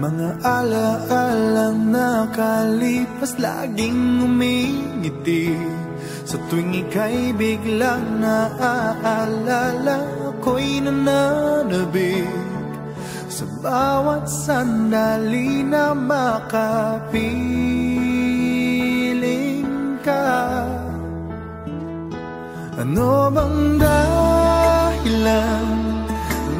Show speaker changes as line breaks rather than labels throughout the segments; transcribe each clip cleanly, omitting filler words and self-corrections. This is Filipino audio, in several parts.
Mga alaalang nakalipas, laging umingiti. Sa tuwing ika'y biglang naaalala, ako'y nananabik. Sa bawat sandali na makapiling ka. Ano bang dahilan?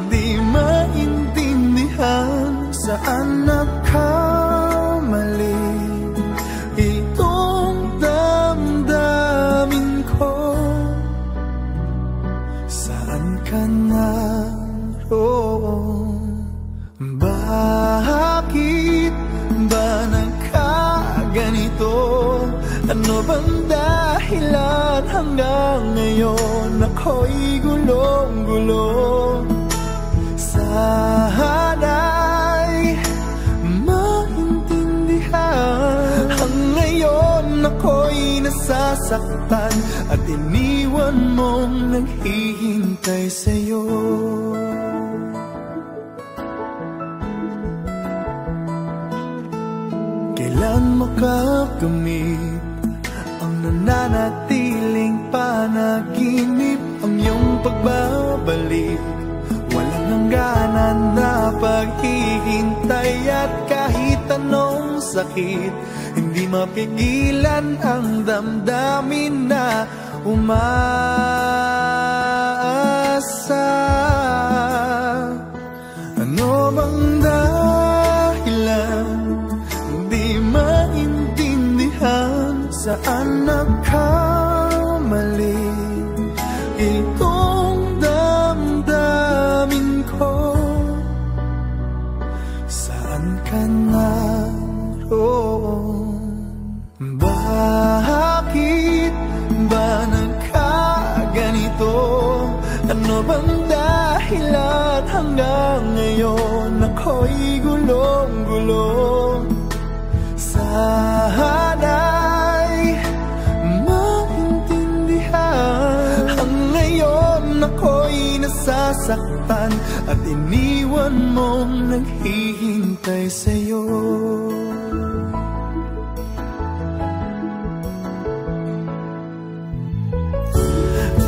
Di maintindihan. Saan nagkamali itong damdamin ko? Saan ka naroon? Bakit ba nagkaganito? Ano bang dahilan hanggang ngayon ako'y gulong-gulong? Sana'y maintindihan. Hanggang ngayon ako'y nasasaktan at iniwan mong naghihintay sa'yo. Kailan makakamit ang nananatiling panaginip, ang iyong pagbabalik? Walang hangganan na paghihintay at kahit anong sakit, hindi mapigilan ang damdamin na umaasa. Ano bang dahilan? Di maintindihan. Saan nagkamali itong damdamin ko? Saan ka naroon? Bakit ba nagkaganito? Ano bang dahilan hanggang ngayon ako'y gulong-gulong? Sana'y maintindihan. Hanggang ngayon ako'y nasasaktan at iniwan mong naghihintay sa'yo.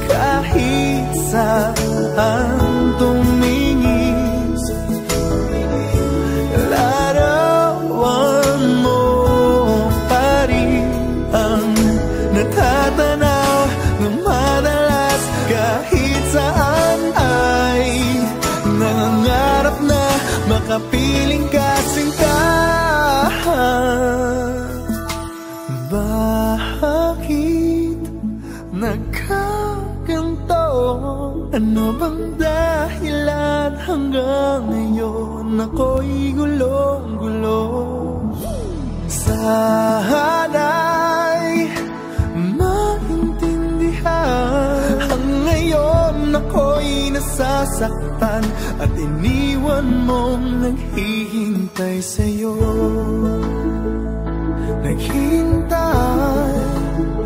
Kahit saan tumingin, larawan mo pa rin ang natatanaw ng madalas. Kahit saan ay nangangarap na makapiling ka, sinta. Bakit nagkaganto? Ano bang dahilan hanggang ngayon ako'y gulong-gulong? Sana'y maintindihan. Hanggang ngayon ako'y nasasaktan at iniwan mong naghihintay sa'yo.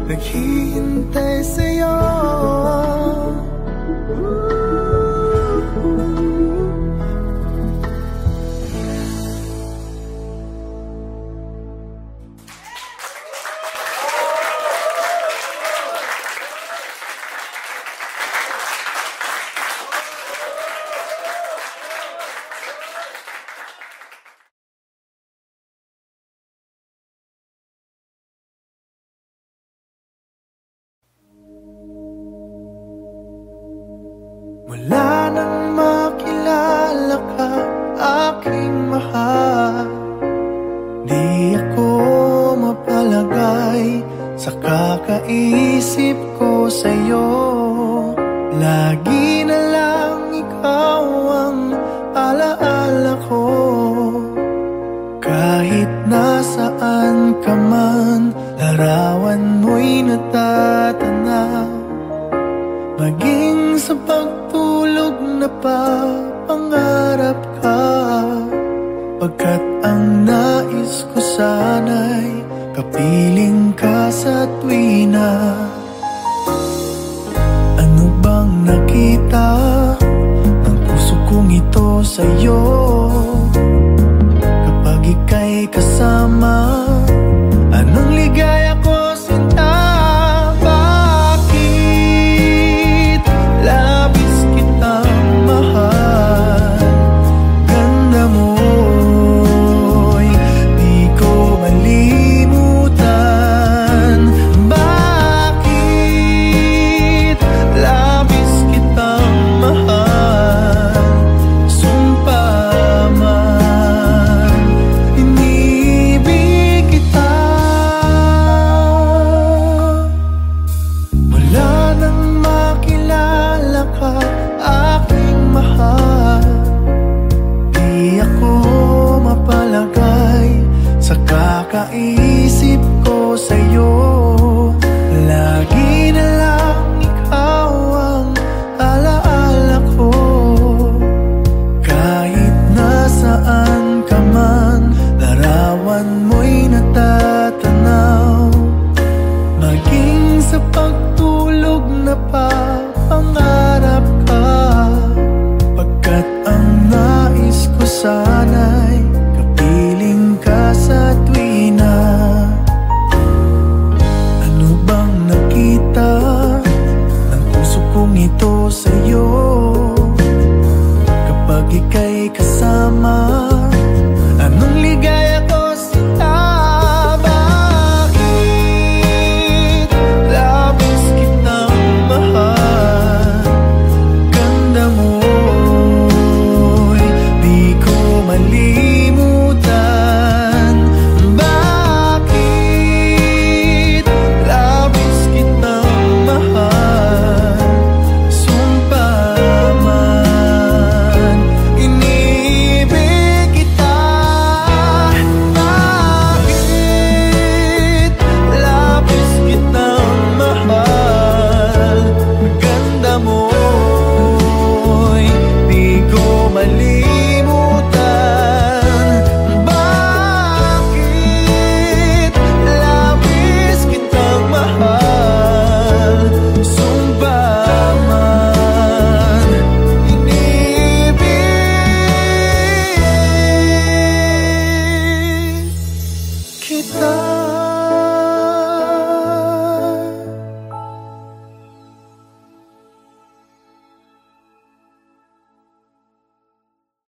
Naghihintay sa'yo. Wala nang makilala ka, aking mahal. Di ako mapalagay sa kakaisip ko sa'yo. Lagi na lang ikaw ang alaala ko. Kahit nasaan ka man, larawan mo'y natatanaw. Maging sa pagtulog na papangarap ka, pagkat ang nais ko sana'y kapiling ka sa tuwina. Ano bang nakita ng puso kong ito sa'yo? kasama. Anong ligaya ko sinta, bakit labis kitang mahal? Ganda mo'y di ko malimutan. Bakit labis kitang mahal? Sumpa man, inibig kita. Wala nang makilala ka, aking mahal. Di ako mapalagay sa kakaisip ko sa'yo. Lagi na lang ikaw ang alaala ko. Kahit nasaan ka man, larawan mo'y natatanaw. Maging sa pagtulog na papangarap ka, pagkat ang nais ko sana'y kapiling ka sa tuwina. Ano bang nakita ng puso kong ito sa'yo? Kapag ika'y kasama, anong ligaya ko sinta. Bakit labis kitang mahal? Ganda mo'y di ko malimutan. Bakit labis kitang mahal? Sumpa man, inibig kita. Bakit labis kitang mahal? Ganda mo'y di ko malimutan. Bakit labis kitang mahal? Sumpa man, inibig kita.